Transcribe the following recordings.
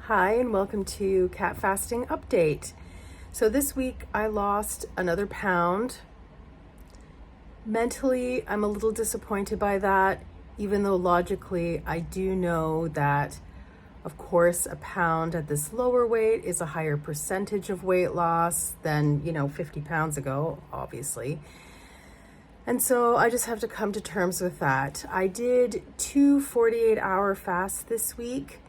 Hi, and welcome to Cat Fasting Update. So this week I lost another pound. Mentally, I'm a little disappointed by that, even though logically I do know that, of course, a pound at this lower weight is a higher percentage of weight loss than, 50 pounds ago, obviously. And so I just have to come to terms with that. I did 2 48-hour fasts this week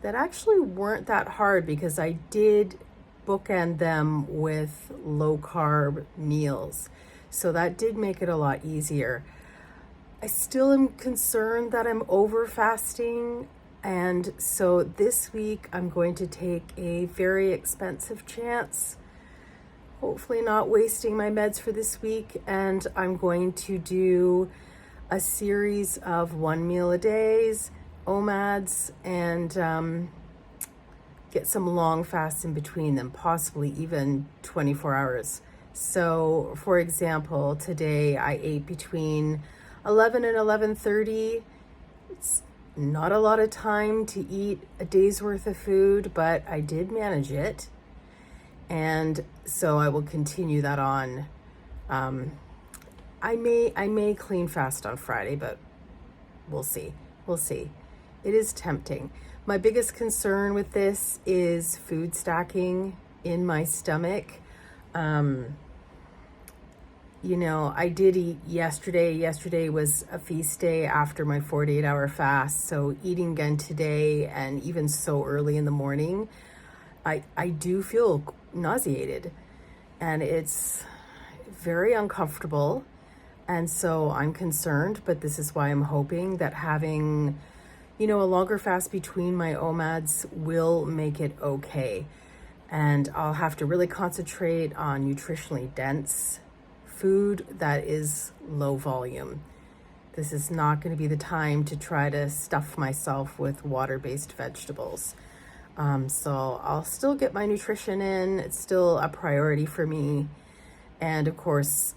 that actually weren't that hard because I did bookend them with low carb meals. So that did make it a lot easier. I still am concerned that I'm over fasting. And so this week I'm going to take a very expensive chance, hopefully not wasting my meds for this week. And I'm going to do a series of 1 meal a days, OMADs, and get some long fasts in between them, possibly even 24 hours. So for example, today I ate between 11 and 11:30. It's not a lot of time to eat a day's worth of food, but I did manage it. And so I will continue that on. I may clean fast on Friday, but we'll see. It is tempting. My biggest concern with this is food stacking in my stomach. I did eat yesterday. Yesterday was a feast day after my 48-hour fast. So eating again today and even so early in the morning, I do feel nauseated and it's very uncomfortable. And so I'm concerned, but this is why I'm hoping that having a longer fast between my OMADs will make it okay. And I'll have to really concentrate on nutritionally dense food that is low volume. This is not going to be the time to try to stuff myself with water-based vegetables. So I'll still get my nutrition in. It's still a priority for me. And of course,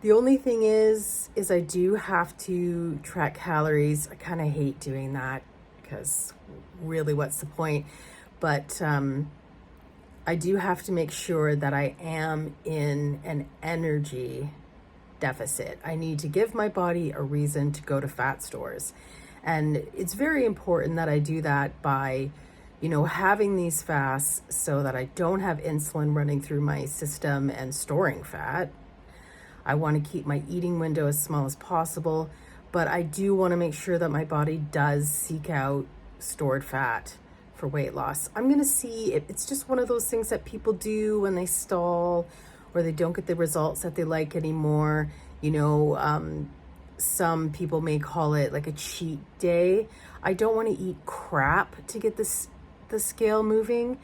the only thing is I do have to track calories. I kind of hate doing that because really what's the point? But I do have to make sure that I am in an energy deficit. I need to give my body a reason to go to fat stores. And it's very important that I do that by, having these fasts so that I don't have insulin running through my system and storing fat. I want to keep my eating window as small as possible, but I do want to make sure that my body does seek out stored fat for weight loss. I'm going to see if it's just one of those things that people do when they stall or they don't get the results that they like anymore. Some people may call it like a cheat day. I don't want to eat crap to get the scale moving,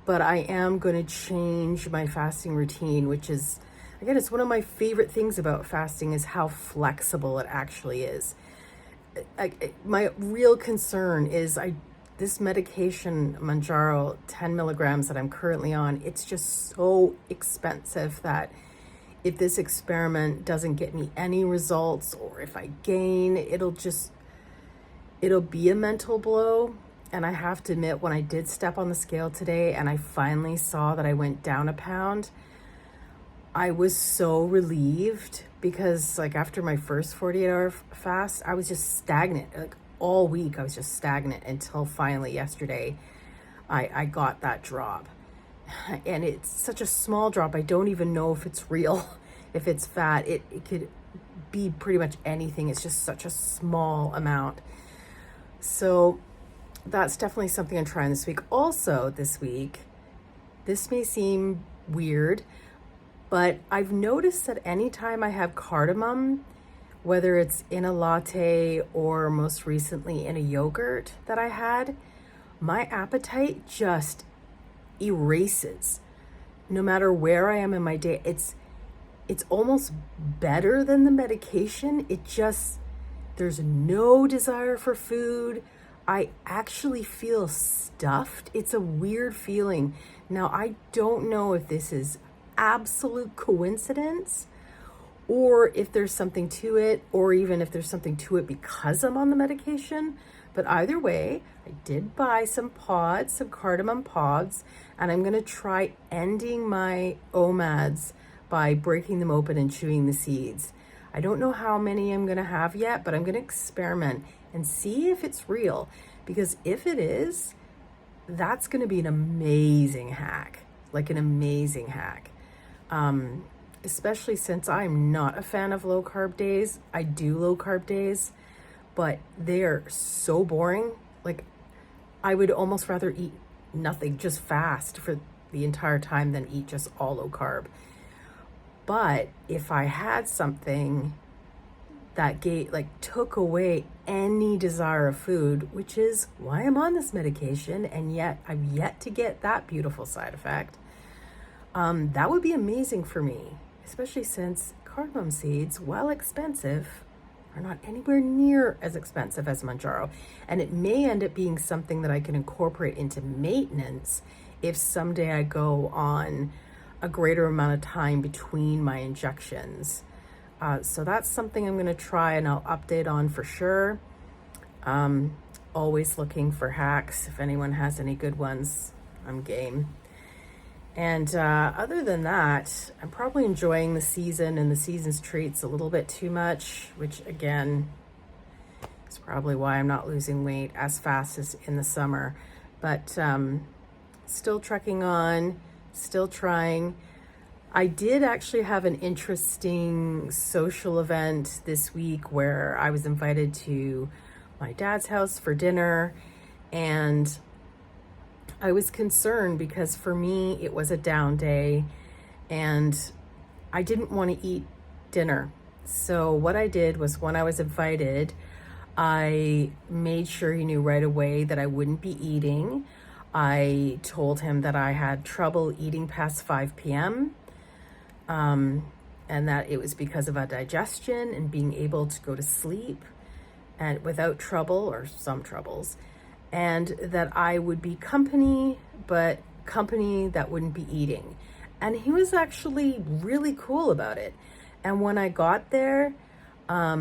but I am going to change my fasting routine, which is, again, it's one of my favorite things about fasting is how flexible it actually is. My real concern is this medication, Manjaro 10 milligrams that I'm currently on, it's just so expensive that if this experiment doesn't get me any results or if I gain, it'll be a mental blow. And I have to admit, when I did step on the scale today and I finally saw that I went down a pound, I was so relieved because after my first 48-hour fast, I was just stagnant. All week I was just stagnant until finally yesterday I got that drop. And it's such a small drop. I don't even know if it's real, if it's fat. It could be pretty much anything. It's just such a small amount. So that's definitely something I'm trying this week. Also this week, this may seem weird, but I've noticed that anytime I have cardamom, whether it's in a latte or most recently in a yogurt that I had, my appetite just erases. No matter where I am in my day, it's almost better than the medication. There's no desire for food. I actually feel stuffed. It's a weird feeling. Now, I don't know if this is absolute coincidence or if there's something to it, or even if there's something to it because I'm on the medication. But either way, I did buy some pods, some cardamom pods, and I'm gonna try ending my OMADs by breaking them open and chewing the seeds. I don't know how many I'm gonna have yet, but I'm gonna experiment and see if it's real. Because if it is, that's gonna be an amazing hack, like an amazing hack. Especially since I'm not a fan of low carb days. I do low carb days, but they are so boring. Like, I would almost rather eat nothing, just fast for the entire time than eat just all low carb. But if I had something that took away any desire of food, which is why I'm on this medication, and yet I've yet to get that beautiful side effect, that would be amazing for me, especially since cardamom seeds, while expensive, are not anywhere near as expensive as Manjaro. And it may end up being something that I can incorporate into maintenance if someday I go on a greater amount of time between my injections. So that's something I'm going to try and I'll update on for sure. Always looking for hacks. If anyone has any good ones, I'm game. And other than that, I'm probably enjoying the season and the season's treats a little bit too much, which again is probably why I'm not losing weight as fast as in the summer. But still trekking on, still trying. I did actually have an interesting social event this week where I was invited to my dad's house for dinner, and I was concerned because for me it was a down day and I didn't want to eat dinner. So what I did was, when I was invited, I made sure he knew right away that I wouldn't be eating. I told him that I had trouble eating past 5 p.m. And that it was because of a digestion and being able to go to sleep and without trouble or some troubles. And that I would be company, but company that wouldn't be eating. And he was actually really cool about it. And when I got there, I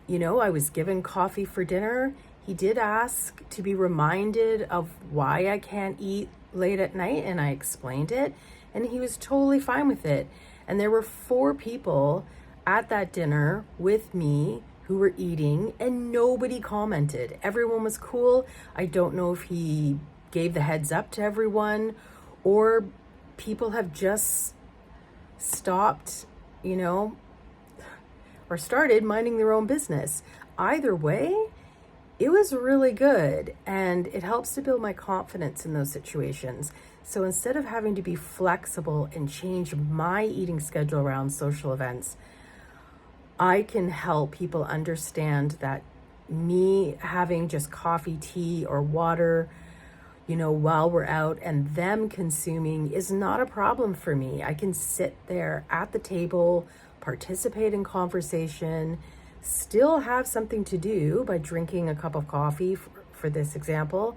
was given coffee for dinner. He did ask to be reminded of why I can't eat late at night, and I explained it, and he was totally fine with it. And there were 4 people at that dinner with me who were eating, and nobody commented. Everyone was cool. I don't know if he gave the heads up to everyone, or people have just stopped, or started minding their own business. Either way, it was really good, and it helps to build my confidence in those situations. So instead of having to be flexible and change my eating schedule around social events, I can help people understand that me having just coffee, tea, or water, while we're out, and them consuming is not a problem for me. I can sit there at the table, participate in conversation, still have something to do by drinking a cup of coffee, for this example,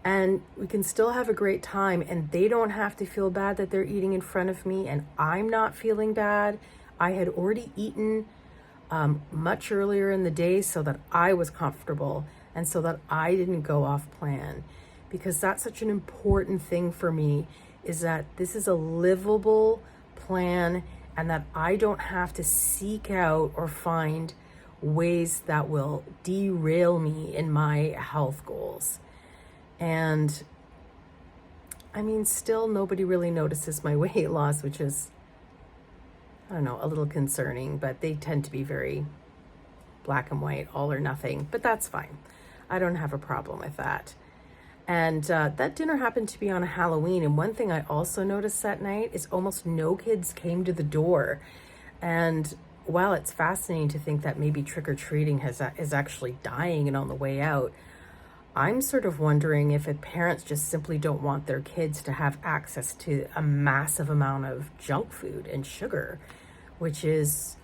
and we can still have a great time, and they don't have to feel bad that they're eating in front of me, and I'm not feeling bad. I had already eaten much earlier in the day so that I was comfortable and so that I didn't go off plan, because that's such an important thing for me, is that this is a livable plan and that I don't have to seek out or find ways that will derail me in my health goals. And I mean, still nobody really notices my weight loss, which is, I don't know, a little concerning, but they tend to be very black and white, all or nothing, but that's fine. I don't have a problem with that. And that dinner happened to be on a Halloween. And one thing I also noticed that night is almost no kids came to the door. And while it's fascinating to think that maybe trick-or-treating is actually dying and on the way out, I'm sort of wondering if parents just simply don't want their kids to have access to a massive amount of junk food and sugar, which is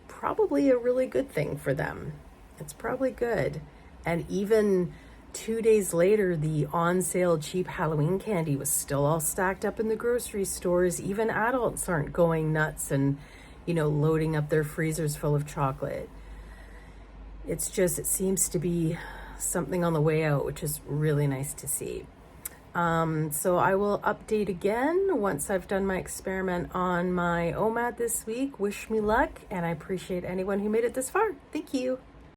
probably a really good thing for them. It's probably good. And even 2 days later, the on sale cheap Halloween candy was still all stacked up in the grocery stores. Even adults aren't going nuts and, loading up their freezers full of chocolate. It's just, it seems to be something on the way out, which is really nice to see. So I will update again once I've done my experiment on my OMAD this week. Wish me luck, and I appreciate anyone who made it this far. Thank you.